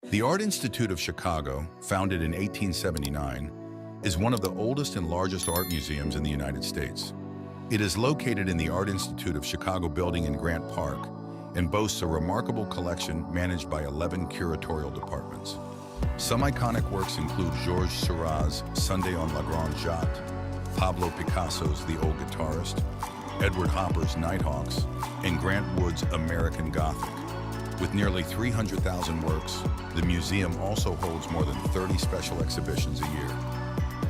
The Art Institute of Chicago, founded in 1879, is one of the oldest and largest art museums in the United States. It is located in the Art Institute of Chicago building in Grant Park and boasts a remarkable collection managed by 11 curatorial departments. Some iconic works include Georges Seurat's Sunday on La Grande Jatte, Pablo Picasso's The Old Guitarist, Edward Hopper's Nighthawks, and Grant Wood's American Gothic. With nearly 300,000 works, the museum also holds more than 30 special exhibitions a year.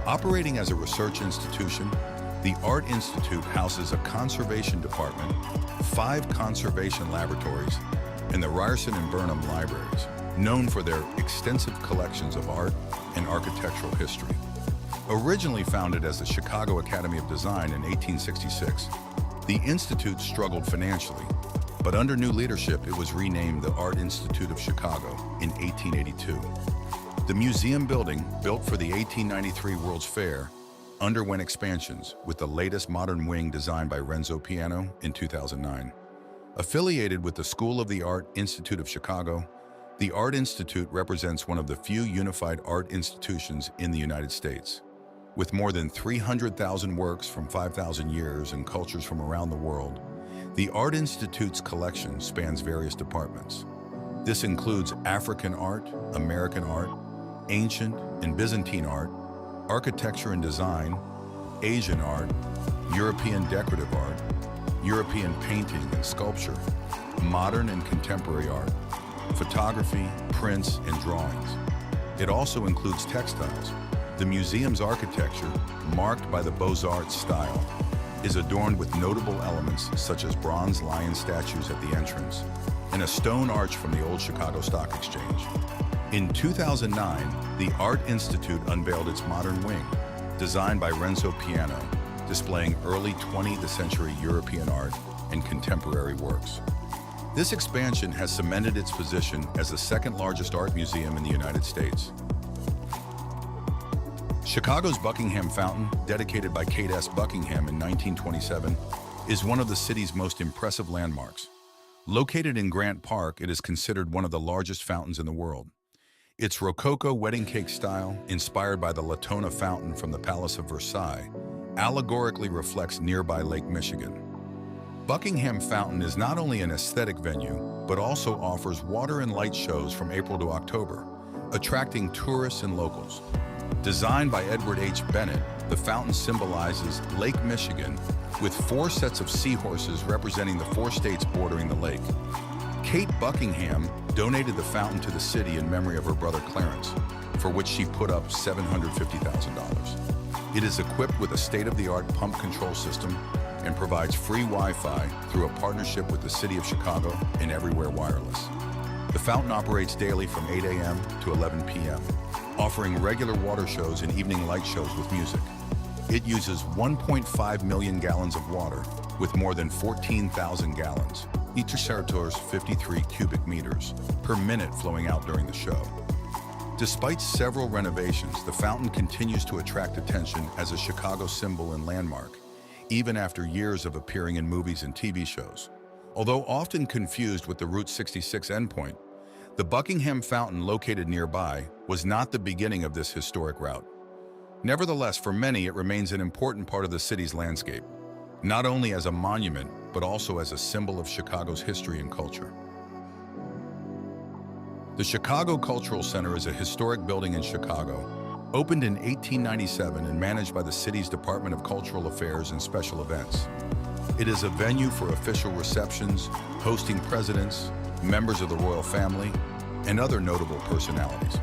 Operating as a research institution, the Art Institute houses a conservation department, 5 conservation laboratories, and the Ryerson and Burnham libraries, known for their extensive collections of art and architectural history. Originally founded as the Chicago Academy of Design in 1866, the Institute struggled financially, but under new leadership, it was renamed the Art Institute of Chicago in 1882. The museum building, built for the 1893 World's Fair, underwent expansions with the latest modern wing designed by Renzo Piano in 2009. Affiliated with the School of the Art Institute of Chicago, the Art Institute represents one of the few unified art institutions in the United States. With more than 300,000 works from 5,000 years and cultures from around the world, the Art Institute's collection spans various departments. This includes African art, American art, ancient and Byzantine art, architecture and design, Asian art, European decorative art, European painting and sculpture, modern and contemporary art, photography, prints, and drawings. It also includes textiles. The museum's architecture, marked by the Beaux-Arts style, is adorned with notable elements such as bronze lion statues at the entrance and a stone arch from the old Chicago Stock Exchange. In 2009, the Art Institute unveiled its modern wing, designed by Renzo Piano, displaying early 20th century European art and contemporary works. This expansion has cemented its position as the second largest art museum in the United States. Chicago's Buckingham Fountain, dedicated by Kate S. Buckingham in 1927, is one of the city's most impressive landmarks. Located in Grant Park, it is considered one of the largest fountains in the world. Its Rococo wedding cake style, inspired by the Latona Fountain from the Palace of Versailles, allegorically reflects nearby Lake Michigan. Buckingham Fountain is not only an aesthetic venue, but also offers water and light shows from April to October, attracting tourists and locals. Designed by Edward H. Bennett, the fountain symbolizes Lake Michigan with 4 sets of seahorses representing the 4 states bordering the lake. Kate Buckingham donated the fountain to the city in memory of her brother Clarence, for which she put up $750,000. It is equipped with a state-of-the-art pump control system and provides free Wi-Fi through a partnership with the City of Chicago and Everywhere Wireless. The fountain operates daily from 8 a.m. to 11 p.m., offering regular water shows and evening light shows with music. It uses 1.5 million gallons of water, with more than 14,000 gallons, each 53 cubic meters, per minute flowing out during the show. Despite several renovations, the fountain continues to attract attention as a Chicago symbol and landmark, even after years of appearing in movies and TV shows. Although often confused with the Route 66 endpoint, the Buckingham Fountain located nearby was not the beginning of this historic route. Nevertheless, for many, it remains an important part of the city's landscape, not only as a monument, but also as a symbol of Chicago's history and culture. The Chicago Cultural Center is a historic building in Chicago, opened in 1897 and managed by the city's Department of Cultural Affairs and Special Events. It is a venue for official receptions, hosting presidents, members of the royal family, and other notable personalities.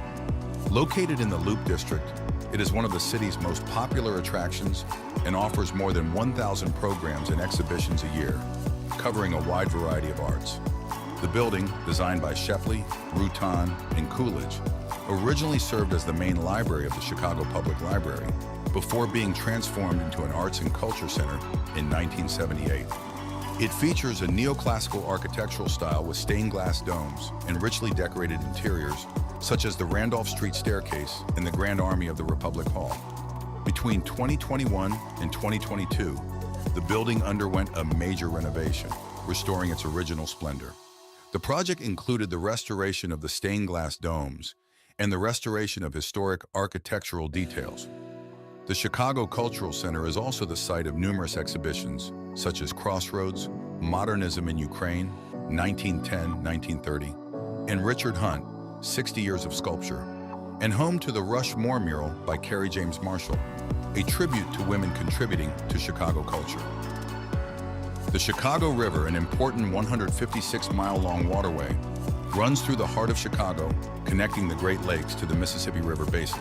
Located in the Loop District, it is one of the city's most popular attractions and offers more than 1,000 programs and exhibitions a year, covering a wide variety of arts. The building, designed by Shepley, Rutan, and Coolidge, originally served as the main library of the Chicago Public Library before being transformed into an arts and culture center in 1978. It features a neoclassical architectural style with stained glass domes and richly decorated interiors, such as the Randolph Street Staircase and the Grand Army of the Republic Hall. Between 2021 and 2022, the building underwent a major renovation, restoring its original splendor. The project included the restoration of the stained glass domes and the restoration of historic architectural details. The Chicago Cultural Center is also the site of numerous exhibitions, such as Crossroads, Modernism in Ukraine, 1910-1930, and Richard Hunt, 60 Years of Sculpture, and home to the Rushmore mural by Carrie James Marshall, a tribute to women contributing to Chicago culture. The Chicago River, an important 156-mile-long waterway, runs through the heart of Chicago, connecting the Great Lakes to the Mississippi River Basin.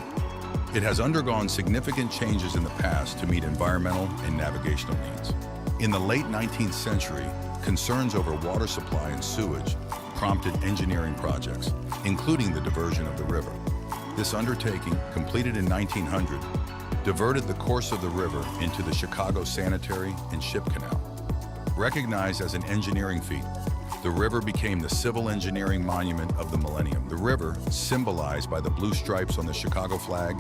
It has undergone significant changes in the past to meet environmental and navigational needs. In the late 19th century, concerns over water supply and sewage prompted engineering projects, including the diversion of the river. This undertaking, completed in 1900, diverted the course of the river into the Chicago Sanitary and Ship Canal. Recognized as an engineering feat, the river became the civil engineering monument of the millennium. The river, symbolized by the blue stripes on the Chicago flag,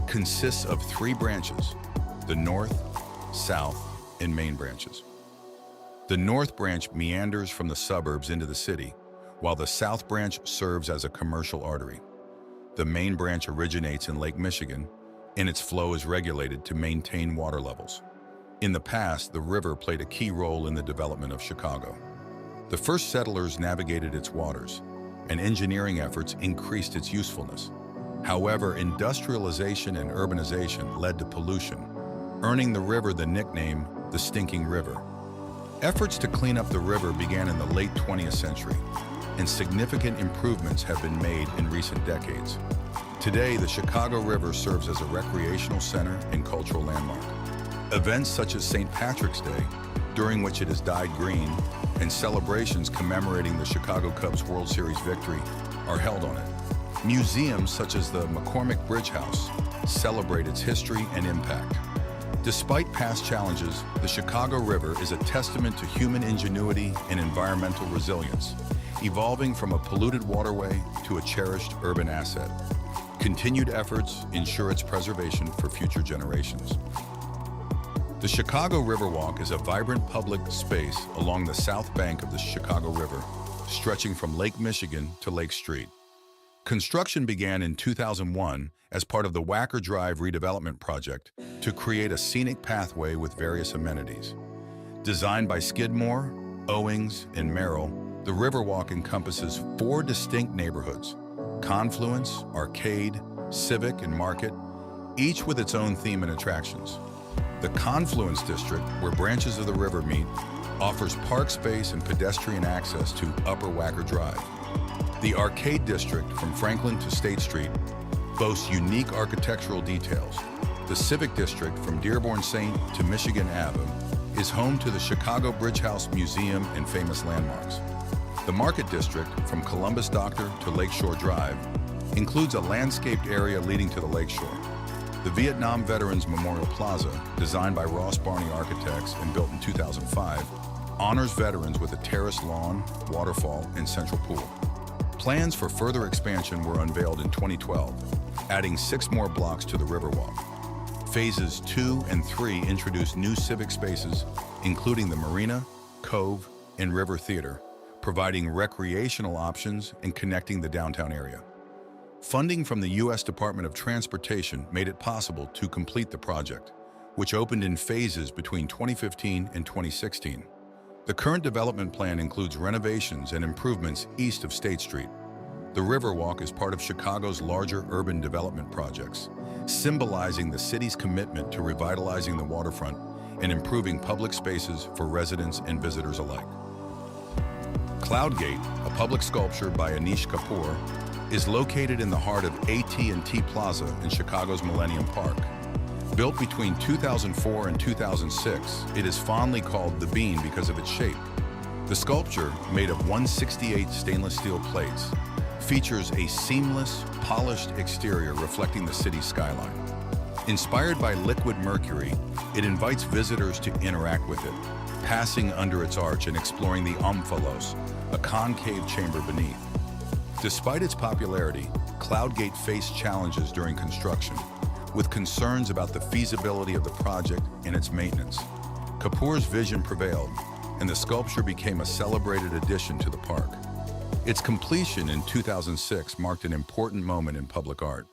consists of 3 branches: the North, South, and Main branches. The North branch meanders from the suburbs into the city, while the South branch serves as a commercial artery. The Main branch originates in Lake Michigan, and its flow is regulated to maintain water levels. In the past, the river played a key role in the development of Chicago. The first settlers navigated its waters, and engineering efforts increased its usefulness. However, industrialization and urbanization led to pollution, earning the river the nickname the Stinking River. Efforts to clean up the river began in the late 20th century, and significant improvements have been made in recent decades. Today, the Chicago River serves as a recreational center and cultural landmark. Events such as St. Patrick's Day, during which it is dyed green, and celebrations commemorating the Chicago Cubs World Series victory are held on it. Museums such as the McCormick Bridge House celebrate its history and impact. Despite past challenges, the Chicago River is a testament to human ingenuity and environmental resilience, evolving from a polluted waterway to a cherished urban asset. Continued efforts ensure its preservation for future generations. The Chicago Riverwalk is a vibrant public space along the south bank of the Chicago River, stretching from Lake Michigan to Lake Street. Construction began in 2001 as part of the Wacker Drive redevelopment project to create a scenic pathway with various amenities. Designed by Skidmore, Owings, and Merrill, the Riverwalk encompasses 4 distinct neighborhoods: Confluence, Arcade, Civic, and Market, each with its own theme and attractions. The Confluence District, where branches of the river meet, offers park space and pedestrian access to Upper Wacker Drive. The Arcade District, from Franklin to State Street, boasts unique architectural details. The Civic District, from Dearborn St. to Michigan Ave, is home to the Chicago Bridge House Museum and famous landmarks. The Market District, from Columbus Doctor to Lakeshore Drive, includes a landscaped area leading to the lakeshore. The Vietnam Veterans Memorial Plaza, designed by Ross Barney Architects and built in 2005, honors veterans with a terraced lawn, waterfall, and central pool. Plans for further expansion were unveiled in 2012, adding 6 more blocks to the Riverwalk. Phases 2 and 3 introduce new civic spaces, including the Marina, Cove, and River Theater, providing recreational options and connecting the downtown area. Funding from the U.S. Department of Transportation made it possible to complete the project, which opened in phases between 2015 and 2016. The current development plan includes renovations and improvements east of State Street. The Riverwalk is part of Chicago's larger urban development projects, symbolizing the city's commitment to revitalizing the waterfront and improving public spaces for residents and visitors alike. Cloudgate, a public sculpture by Anish Kapoor, is located in the heart of AT&T Plaza in Chicago's Millennium Park. Built between 2004 and 2006, it is fondly called the Bean because of its shape. The sculpture, made of 1/68 stainless steel plates, features a seamless, polished exterior reflecting the city's skyline. Inspired by liquid mercury, it invites visitors to interact with it, passing under its arch and exploring the omphalos, a concave chamber beneath. Despite its popularity, Cloudgate faced challenges during construction, with concerns about the feasibility of the project and its maintenance. Kapoor's vision prevailed, and the sculpture became a celebrated addition to the park. Its completion in 2006 marked an important moment in public art.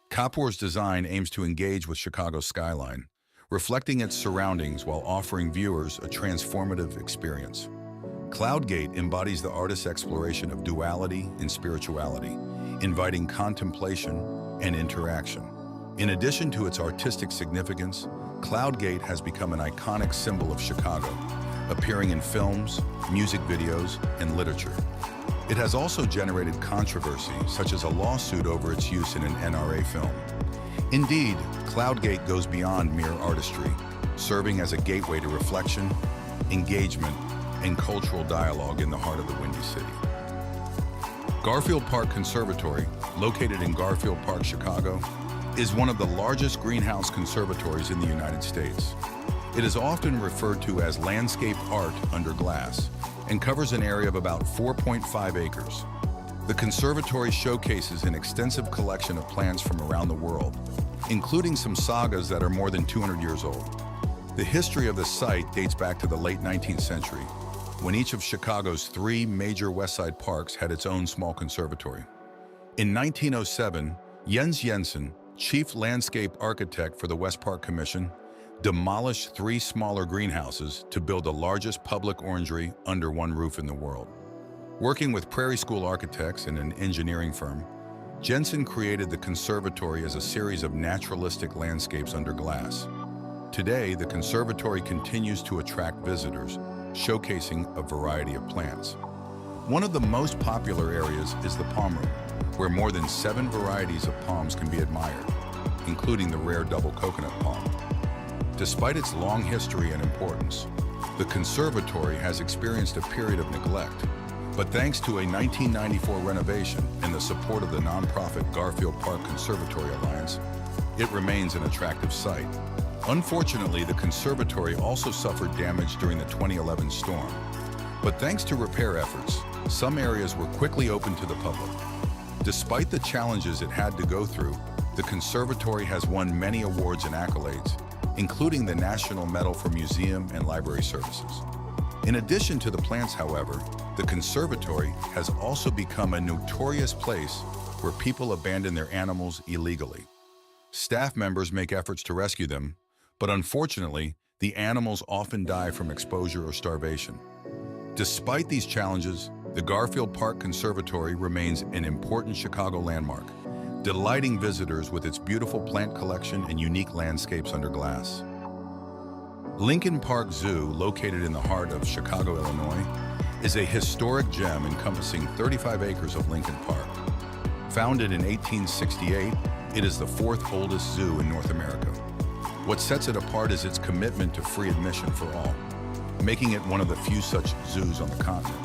Kapoor's design aims to engage with Chicago's skyline, reflecting its surroundings while offering viewers a transformative experience. Cloudgate embodies the artist's exploration of duality and spirituality, inviting contemplation and interaction. In addition to its artistic significance, Cloudgate has become an iconic symbol of Chicago, appearing in films, music videos, and literature. It has also generated controversy, such as a lawsuit over its use in an NRA film. Indeed, Cloudgate goes beyond mere artistry, serving as a gateway to reflection, engagement, and cultural dialogue in the heart of the Windy City. Garfield Park Conservatory, located in Garfield Park, Chicago, is one of the largest greenhouse conservatories in the United States. It is often referred to as landscape art under glass and covers an area of about 4.5 acres. The conservatory showcases an extensive collection of plants from around the world, including some sagas that are more than 200 years old. The history of the site dates back to the late 19th century, when each of Chicago's 3 major West Side parks had its own small conservatory. In 1907, Jens Jensen, chief landscape architect for the West Park Commission, demolished 3 smaller greenhouses to build the largest public orangery under one roof in the world. Working with Prairie School architects and an engineering firm, Jensen created the conservatory as a series of naturalistic landscapes under glass. Today, the conservatory continues to attract visitors, showcasing a variety of plants. One of the most popular areas is the palm room, where more than 7 varieties of palms can be admired, including the rare double coconut palm. Despite its long history and importance, the conservatory has experienced a period of neglect, but thanks to a 1994 renovation and the support of the nonprofit Garfield Park Conservatory Alliance, it remains an attractive site. Unfortunately, the conservatory also suffered damage during the 2011 storm, but thanks to repair efforts, some areas were quickly opened to the public. Despite the challenges it had to go through, the conservatory has won many awards and accolades, including the National Medal for Museum and Library Services. In addition to the plants, however, the conservatory has also become a notorious place where people abandon their animals illegally. Staff members make efforts to rescue them, but unfortunately, the animals often die from exposure or starvation. Despite these challenges, the Garfield Park Conservatory remains an important Chicago landmark, delighting visitors with its beautiful plant collection and unique landscapes under glass. Lincoln Park Zoo, located in the heart of Chicago, Illinois, is a historic gem encompassing 35 acres of Lincoln Park. Founded in 1868, it is the 4th oldest zoo in North America. What sets it apart is its commitment to free admission for all, making it one of the few such zoos on the continent.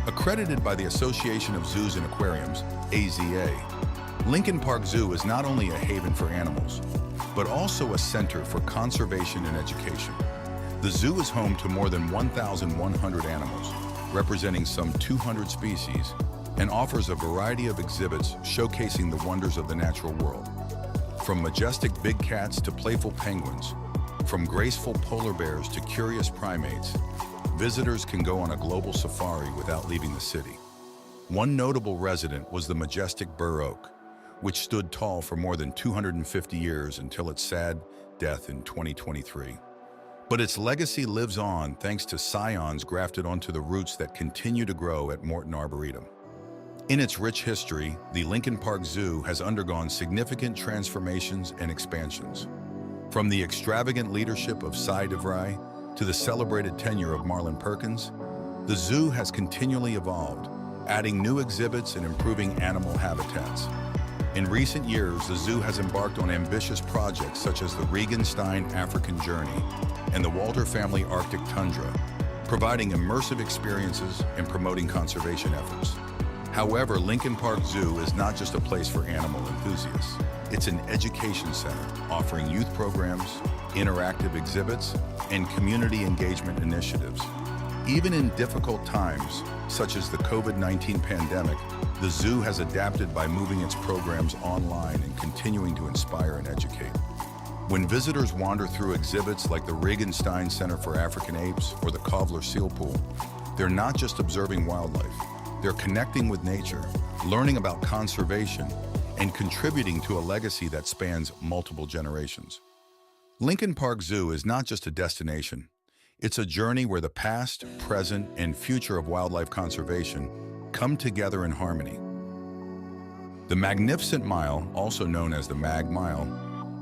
Accredited by the Association of Zoos and Aquariums, AZA, Lincoln Park Zoo is not only a haven for animals, but also a center for conservation and education. The zoo is home to more than 1,100 animals, representing some 200 species, and offers a variety of exhibits showcasing the wonders of the natural world. From majestic big cats to playful penguins, from graceful polar bears to curious primates, visitors can go on a global safari without leaving the city. One notable resident was the majestic bur oak, which stood tall for more than 250 years until its sad death in 2023. But its legacy lives on thanks to scions grafted onto the roots that continue to grow at Morton Arboretum. In its rich history, the Lincoln Park Zoo has undergone significant transformations and expansions. From the extravagant leadership of Cy DeVry to the celebrated tenure of Marlin Perkins, the zoo has continually evolved, adding new exhibits and improving animal habitats. In recent years, the zoo has embarked on ambitious projects such as the Regenstein African Journey and the Walter Family Arctic Tundra, providing immersive experiences and promoting conservation efforts. However, Lincoln Park Zoo is not just a place for animal enthusiasts. It's an education center offering youth programs, interactive exhibits, and community engagement initiatives. Even in difficult times, such as the COVID-19 pandemic, the zoo has adapted by moving its programs online and continuing to inspire and educate. When visitors wander through exhibits like the Regenstein Center for African Apes or the Kovler Seal Pool, they're not just observing wildlife. They're connecting with nature, learning about conservation, and contributing to a legacy that spans multiple generations. Lincoln Park Zoo is not just a destination. It's a journey where the past, present, and future of wildlife conservation come together in harmony. The Magnificent Mile, also known as the Mag Mile,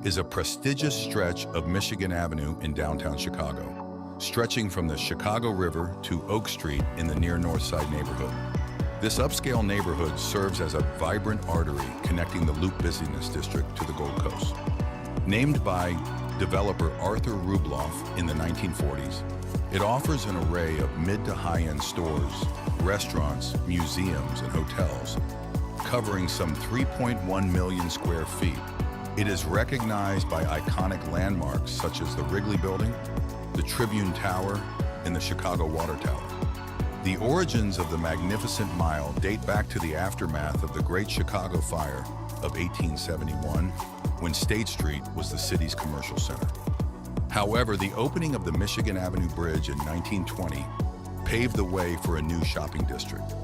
is a prestigious stretch of Michigan Avenue in downtown Chicago, stretching from the Chicago River to Oak Street in the near North Side neighborhood. This upscale neighborhood serves as a vibrant artery connecting the Loop Business District to the Gold Coast. Named by developer Arthur Rubloff in the 1940s, it offers an array of mid to high-end stores, restaurants, museums, and hotels, covering some 3.1 million square feet. It is recognized by iconic landmarks such as the Wrigley Building, the Tribune Tower, and the Chicago Water Tower. The origins of the Magnificent Mile date back to the aftermath of the Great Chicago Fire of 1871, when State Street was the city's commercial center. However, the opening of the Michigan Avenue Bridge in 1920 paved the way for a new shopping district.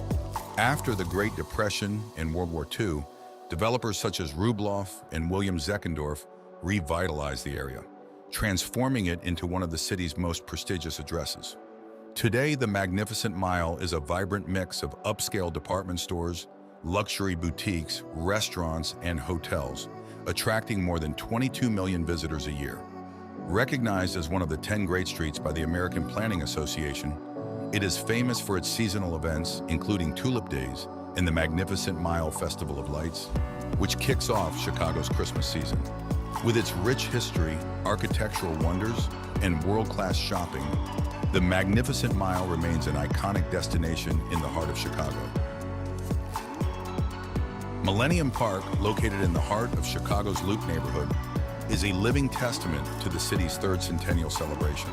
After the Great Depression and World War II, developers such as Rubloff and William Zeckendorf revitalized the area, transforming it into one of the city's most prestigious addresses. Today, the Magnificent Mile is a vibrant mix of upscale department stores, luxury boutiques, restaurants, and hotels, attracting more than 22 million visitors a year. Recognized as one of the 10 great streets by the American Planning Association, it is famous for its seasonal events, including Tulip Days and the Magnificent Mile Festival of Lights, which kicks off Chicago's Christmas season. With its rich history, architectural wonders, and world-class shopping, the Magnificent Mile remains an iconic destination in the heart of Chicago. Millennium Park, located in the heart of Chicago's Loop neighborhood, is a living testament to the city's third centennial celebration.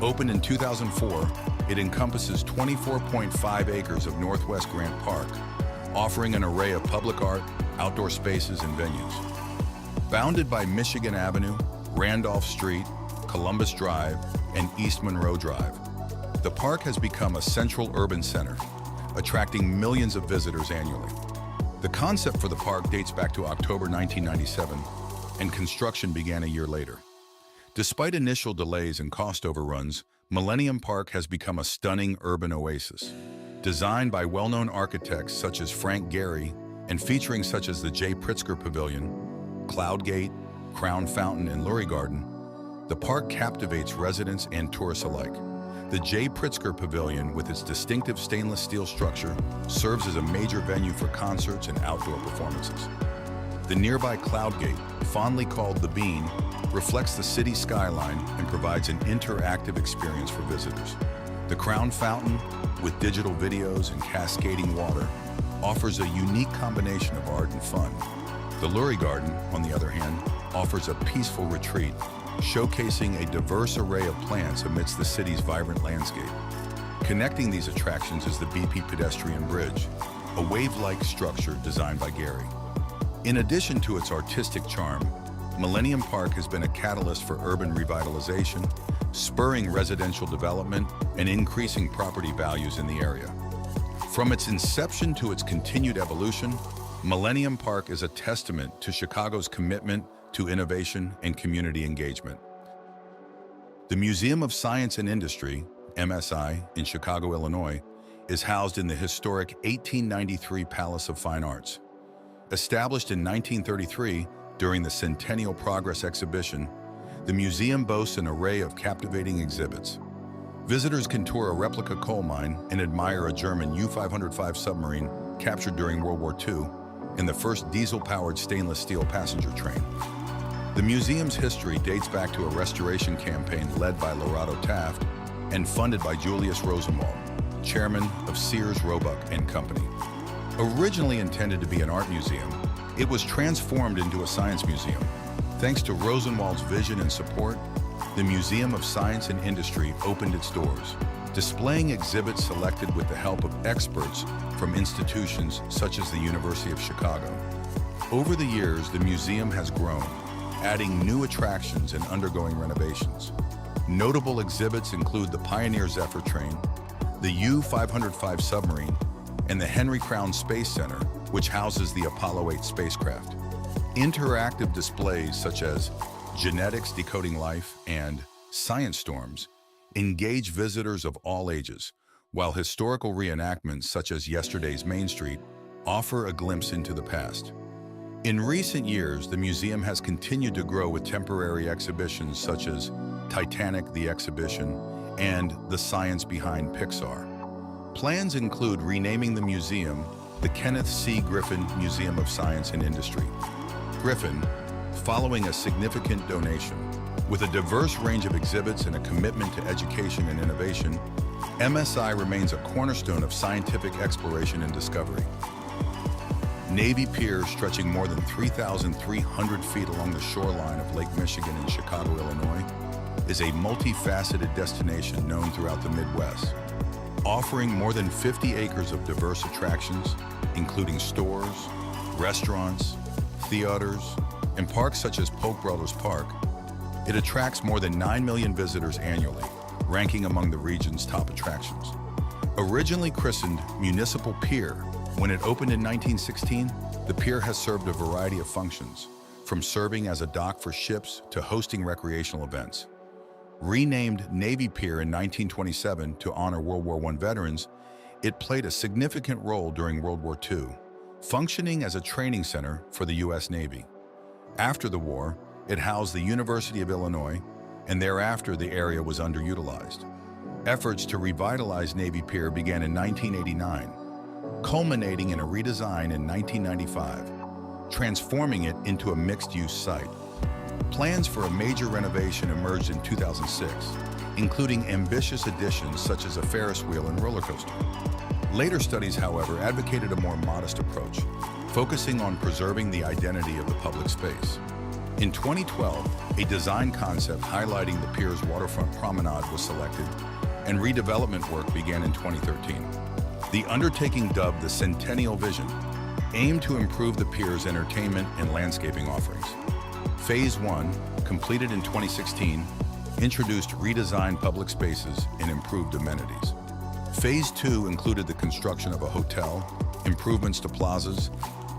Opened in 2004, it encompasses 24.5 acres of Northwest Grant Park, offering an array of public art, outdoor spaces, and venues. Bounded by Michigan Avenue, Randolph Street, Columbus Drive, and East Monroe Drive, the park has become a central urban center, attracting millions of visitors annually. The concept for the park dates back to October 1997, and construction began a year later. Despite initial delays and cost overruns, Millennium Park has become a stunning urban oasis. Designed by well-known architects such as Frank Gehry and featuring such as the J. Pritzker Pavilion, Cloud Gate, Crown Fountain, and Lurie Garden, the park captivates residents and tourists alike. The J. Pritzker Pavilion, with its distinctive stainless steel structure, serves as a major venue for concerts and outdoor performances. The nearby Cloud Gate, fondly called the Bean, reflects the city skyline and provides an interactive experience for visitors. The Crown Fountain, with digital videos and cascading water, offers a unique combination of art and fun. The Lurie Garden, on the other hand, offers a peaceful retreat, showcasing a diverse array of plants amidst the city's vibrant landscape. Connecting these attractions is the BP Pedestrian Bridge, a wave-like structure designed by Gehry. In addition to its artistic charm, Millennium Park has been a catalyst for urban revitalization, spurring residential development and increasing property values in the area. From its inception to its continued evolution, Millennium Park is a testament to Chicago's commitment to innovation and community engagement. The Museum of Science and Industry, MSI, in Chicago, Illinois, is housed in the historic 1893 Palace of Fine Arts. Established in 1933 during the Centennial Progress Exhibition, the museum boasts an array of captivating exhibits. Visitors can tour a replica coal mine and admire a German U-505 submarine captured during World War II and the first diesel-powered stainless steel passenger train. The museum's history dates back to a restoration campaign led by Lorado Taft and funded by Julius Rosenwald, chairman of Sears, Roebuck and Company. Originally intended to be an art museum, it was transformed into a science museum. Thanks to Rosenwald's vision and support, the Museum of Science and Industry opened its doors, displaying exhibits selected with the help of experts from institutions such as the University of Chicago. Over the years, the museum has grown, adding new attractions and undergoing renovations. Notable exhibits include the Pioneer Zephyr train, the U-505 submarine, and the Henry Crown Space Center, which houses the Apollo 8 spacecraft. Interactive displays such as Genetics Decoding Life and Science Storms engage visitors of all ages, while historical reenactments such as yesterday's Main Street offer a glimpse into the past. In recent years, the museum has continued to grow with temporary exhibitions such as Titanic the Exhibition and The Science Behind Pixar. Plans include renaming the museum the Kenneth C. Griffin Museum of Science and Industry. Griffin, following a significant donation, with a diverse range of exhibits and a commitment to education and innovation, MSI remains a cornerstone of scientific exploration and discovery. Navy Pier, stretching more than 3,300 feet along the shoreline of Lake Michigan in Chicago, Illinois, is a multifaceted destination known throughout the Midwest, offering more than 50 acres of diverse attractions, including stores, restaurants, theaters, and parks such as Polk Brothers Park. It attracts more than 9 million visitors annually, ranking among the region's top attractions. Originally christened Municipal Pier, when it opened in 1916, the pier has served a variety of functions, from serving as a dock for ships to hosting recreational events. Renamed Navy Pier in 1927 to honor World War I veterans, it played a significant role during World War II, functioning as a training center for the U.S. Navy. After the war, it housed the University of Illinois, and thereafter the area was underutilized. Efforts to revitalize Navy Pier began in 1989, culminating in a redesign in 1995, transforming it into a mixed-use site. Plans for a major renovation emerged in 2006, including ambitious additions such as a Ferris wheel and roller coaster. Later studies, however, advocated a more modest approach, focusing on preserving the identity of the public space. In 2012, a design concept highlighting the pier's waterfront promenade was selected, and redevelopment work began in 2013. The undertaking, dubbed the Centennial Vision, aimed to improve the pier's entertainment and landscaping offerings. Phase 1, completed in 2016, introduced redesigned public spaces and improved amenities. Phase 2 included the construction of a hotel, improvements to plazas,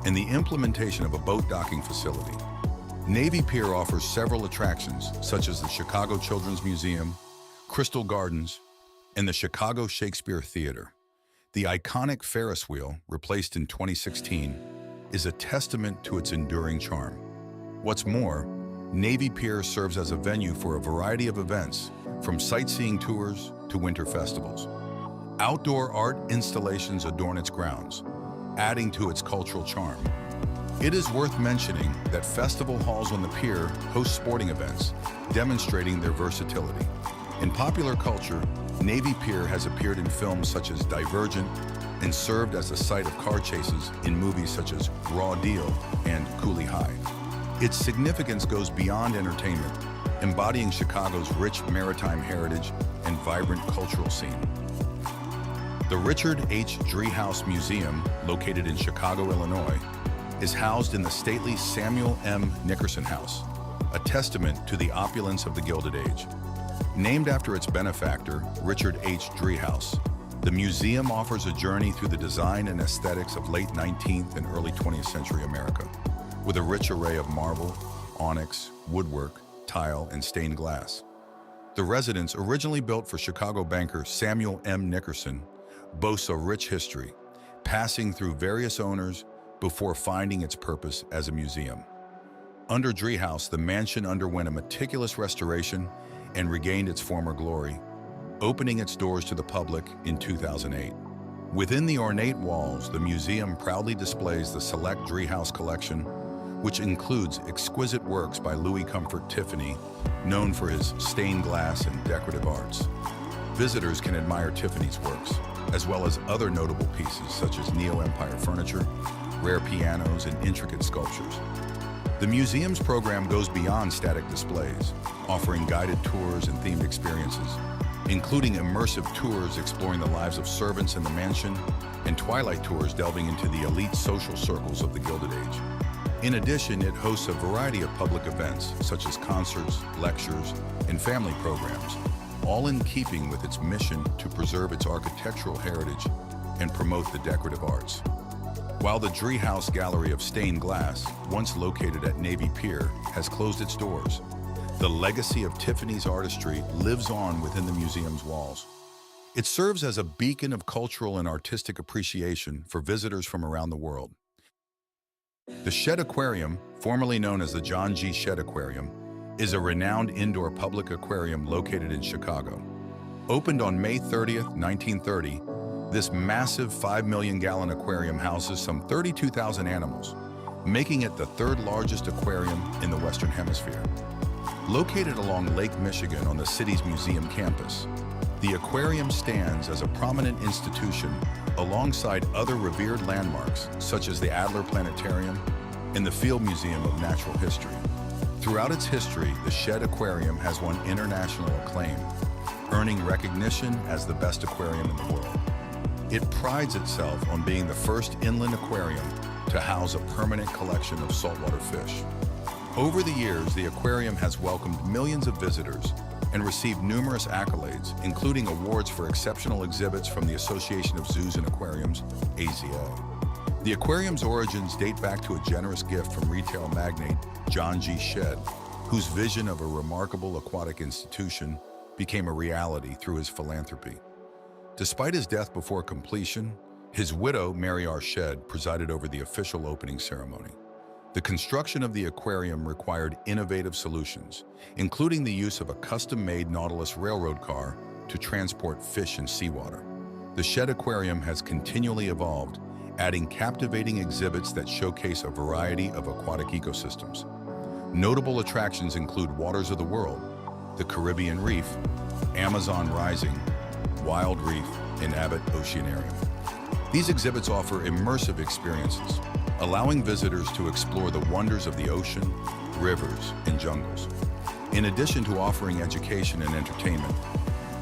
and the implementation of a boat docking facility. Navy Pier offers several attractions, such as the Chicago Children's Museum, Crystal Gardens, and the Chicago Shakespeare Theater. The iconic Ferris wheel, replaced in 2016, is a testament to its enduring charm. What's more, Navy Pier serves as a venue for a variety of events, from sightseeing tours to winter festivals. Outdoor art installations adorn its grounds, adding to its cultural charm. It is worth mentioning that festival halls on the pier host sporting events, demonstrating their versatility. In popular culture, Navy Pier has appeared in films such as Divergent and served as the site of car chases in movies such as Raw Deal and Cooley High. Its significance goes beyond entertainment, embodying Chicago's rich maritime heritage and vibrant cultural scene. The Richard H. Driehaus Museum, located in Chicago, Illinois, is housed in the stately Samuel M. Nickerson House, a testament to the opulence of the Gilded Age. Named after its benefactor, Richard H. Driehaus, the museum offers a journey through the design and aesthetics of late 19th and early 20th century America, with a rich array of marble, onyx, woodwork, tile, and stained glass. The residence, originally built for Chicago banker Samuel M. Nickerson, boasts a rich history, passing through various owners before finding its purpose as a museum. Under Driehaus, the mansion underwent a meticulous restoration and regained its former glory, opening its doors to the public in 2008. Within the ornate walls, the museum proudly displays the select Driehaus collection, which includes exquisite works by Louis Comfort Tiffany, known for his stained glass and decorative arts. Visitors can admire Tiffany's works, as well as other notable pieces such as Neo-Empire furniture, rare pianos, and intricate sculptures. The museum's program goes beyond static displays, offering guided tours and themed experiences, including immersive tours exploring the lives of servants in the mansion and twilight tours delving into the elite social circles of the Gilded Age. In addition, it hosts a variety of public events such as concerts, lectures, and family programs, all in keeping with its mission to preserve its architectural heritage and promote the decorative arts. While the Driehaus Gallery of Stained Glass, once located at Navy Pier, has closed its doors, the legacy of Tiffany's artistry lives on within the museum's walls. It serves as a beacon of cultural and artistic appreciation for visitors from around the world. The Shedd Aquarium, formerly known as the John G. Shedd Aquarium, is a renowned indoor public aquarium located in Chicago. Opened on May 30th, 1930, this massive 5 million-gallon aquarium houses some 32,000 animals, making it the third largest aquarium in the Western Hemisphere. Located along Lake Michigan on the city's museum campus, the aquarium stands as a prominent institution alongside other revered landmarks such as the Adler Planetarium and the Field Museum of Natural History. Throughout its history, the Shedd Aquarium has won international acclaim, earning recognition as the best aquarium in the world. It prides itself on being the first inland aquarium to house a permanent collection of saltwater fish. Over the years, the aquarium has welcomed millions of visitors and received numerous accolades, including awards for exceptional exhibits from the Association of Zoos and Aquariums, AZA. The aquarium's origins date back to a generous gift from retail magnate John G. Shedd, whose vision of a remarkable aquatic institution became a reality through his philanthropy. Despite his death before completion, his widow, Mary R. Shedd, presided over the official opening ceremony. The construction of the aquarium required innovative solutions, including the use of a custom-made Nautilus railroad car to transport fish and seawater. The Shedd Aquarium has continually evolved, adding captivating exhibits that showcase a variety of aquatic ecosystems. Notable attractions include Waters of the World, the Caribbean Reef, Amazon Rising, Wild Reef, and Abbott Oceanarium. These exhibits offer immersive experiences, allowing visitors to explore the wonders of the ocean, rivers, and jungles. In addition to offering education and entertainment,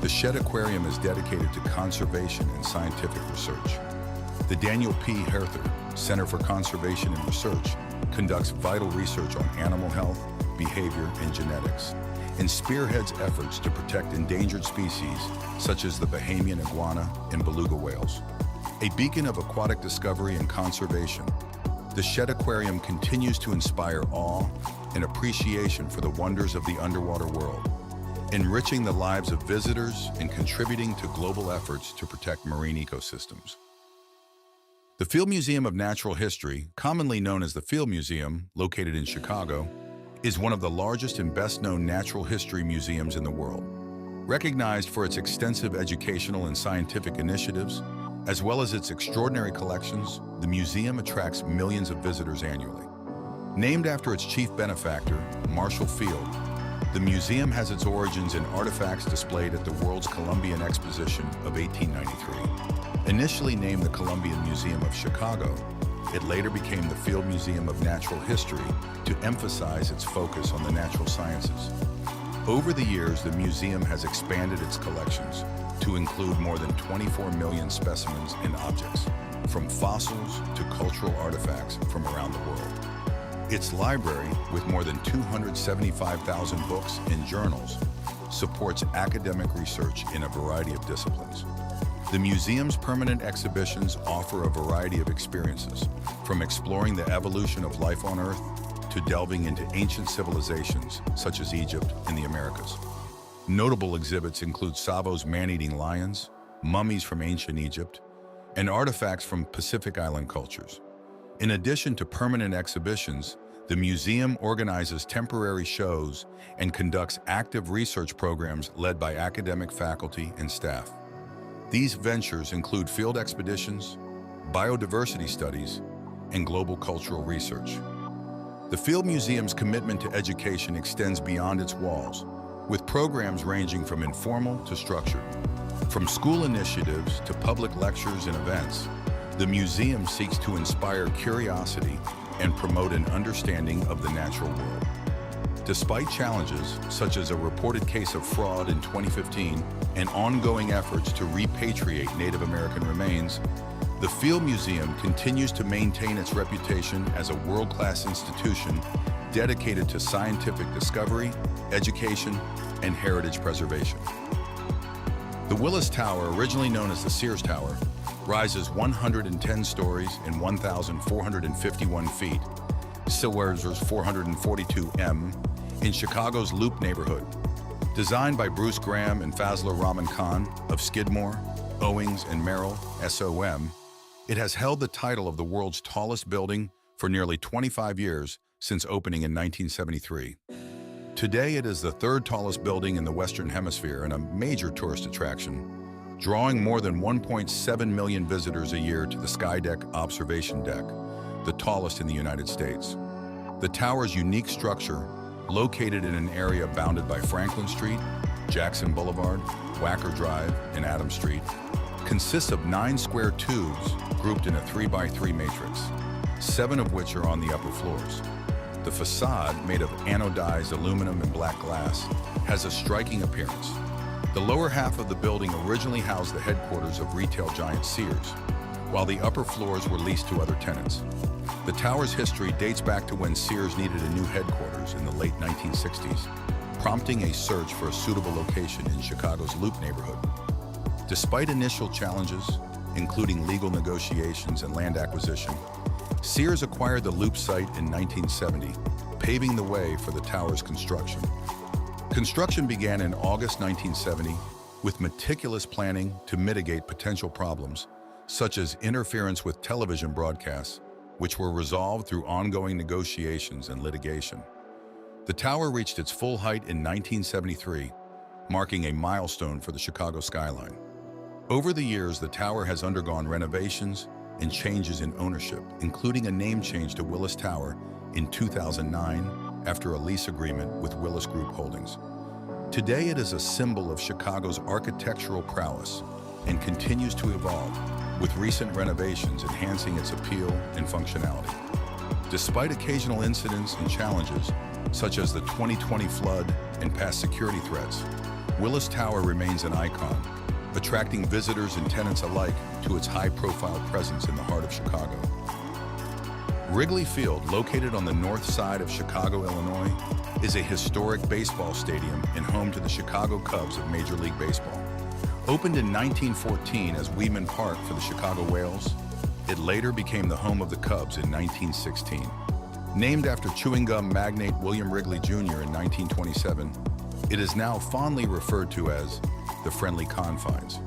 the Shedd Aquarium is dedicated to conservation and scientific research. The Daniel P. Herther Center for Conservation and Research conducts vital research on animal health, behavior, and genetics, and spearheads efforts to protect endangered species such as the Bahamian iguana and beluga whales. A beacon of aquatic discovery and conservation, the Shedd Aquarium continues to inspire awe and appreciation for the wonders of the underwater world, enriching the lives of visitors and contributing to global efforts to protect marine ecosystems. The Field Museum of Natural History, commonly known as the Field Museum, located in Chicago, is one of the largest and best-known natural history museums in the world. Recognized for its extensive educational and scientific initiatives, as well as its extraordinary collections, the museum attracts millions of visitors annually. Named after its chief benefactor, Marshall Field, the museum has its origins in artifacts displayed at the World's Columbian Exposition of 1893. Initially named the Columbian Museum of Chicago, it later became the Field Museum of Natural History to emphasize its focus on the natural sciences. Over the years, the museum has expanded its collections to include more than 24 million specimens and objects, from fossils to cultural artifacts from around the world. Its library, with more than 275,000 books and journals, supports academic research in a variety of disciplines. The museum's permanent exhibitions offer a variety of experiences, from exploring the evolution of life on Earth to delving into ancient civilizations such as Egypt and the Americas. Notable exhibits include Tsavo's man-eating lions, mummies from ancient Egypt, and artifacts from Pacific Island cultures. In addition to permanent exhibitions, the museum organizes temporary shows and conducts active research programs led by academic faculty and staff. These ventures include field expeditions, biodiversity studies, and global cultural research. The Field Museum's commitment to education extends beyond its walls, with programs ranging from informal to structured. From school initiatives to public lectures and events, the museum seeks to inspire curiosity and promote an understanding of the natural world. Despite challenges, such as a reported case of fraud in 2015 and ongoing efforts to repatriate Native American remains, the Field Museum continues to maintain its reputation as a world-class institution dedicated to scientific discovery, education, and heritage preservation. The Willis Tower, originally known as the Sears Tower, rises 110 stories and 1,451 feet, soars 442 m, in Chicago's Loop neighborhood. Designed by Bruce Graham and Fazlur Rahman Khan of Skidmore, Owings and Merrill, SOM, it has held the title of the world's tallest building for nearly 25 years since opening in 1973. Today, it is the third tallest building in the Western Hemisphere and a major tourist attraction, drawing more than 1.7 million visitors a year to the Skydeck Observation Deck, the tallest in the United States. The tower's unique structure, located in an area bounded by Franklin Street, Jackson Boulevard, Wacker Drive, and Adams Street, consists of 9 square tubes grouped in a 3x3 matrix, 7 of which are on the upper floors. The facade, made of anodized aluminum and black glass, has a striking appearance. The lower half of the building originally housed the headquarters of retail giant Sears, while the upper floors were leased to other tenants. The tower's history dates back to when Sears needed a new headquarters in the late 1960s, prompting a search for a suitable location in Chicago's Loop neighborhood. Despite initial challenges, including legal negotiations and land acquisition, Sears acquired the Loop site in 1970, paving the way for the tower's construction. Construction began in August 1970 with meticulous planning to mitigate potential problems, such as interference with television broadcasts, which were resolved through ongoing negotiations and litigation. The tower reached its full height in 1973, marking a milestone for the Chicago skyline. Over the years, the tower has undergone renovations and changes in ownership, including a name change to Willis Tower in 2009 after a lease agreement with Willis Group Holdings. Today, it is a symbol of Chicago's architectural prowess and continues to evolve, with recent renovations enhancing its appeal and functionality. Despite occasional incidents and challenges, such as the 2020 flood and past security threats, Willis Tower remains an icon, attracting visitors and tenants alike to its high-profile presence in the heart of Chicago. Wrigley Field, located on the north side of Chicago, Illinois, is a historic baseball stadium and home to the Chicago Cubs of Major League Baseball. Opened in 1914 as Millennium Park for the Chicago Whales, it later became the home of the Cubs in 1916. Named after chewing gum magnate William Wrigley Jr. in 1927, it is now fondly referred to as the Friendly Confines.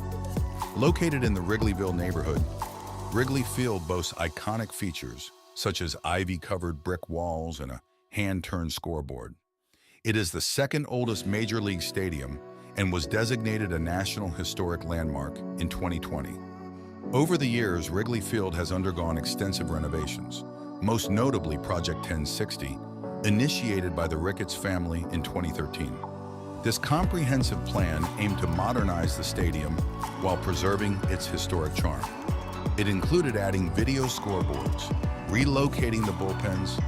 Located in the Wrigleyville neighborhood, Wrigley Field boasts iconic features such as ivy-covered brick walls and a hand-turned scoreboard. It is the second oldest Major League stadium and was designated a National Historic Landmark in 2020. Over the years, Wrigley Field has undergone extensive renovations, most notably Project 1060, initiated by the Ricketts family in 2013. This comprehensive plan aimed to modernize the stadium while preserving its historic charm. It included adding video scoreboards, relocating the bullpens,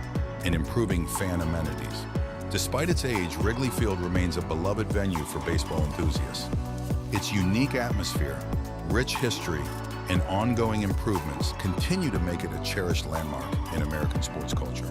and improving fan amenities. Despite its age, Wrigley Field remains a beloved venue for baseball enthusiasts. Its unique atmosphere, rich history, and ongoing improvements continue to make it a cherished landmark in American sports culture.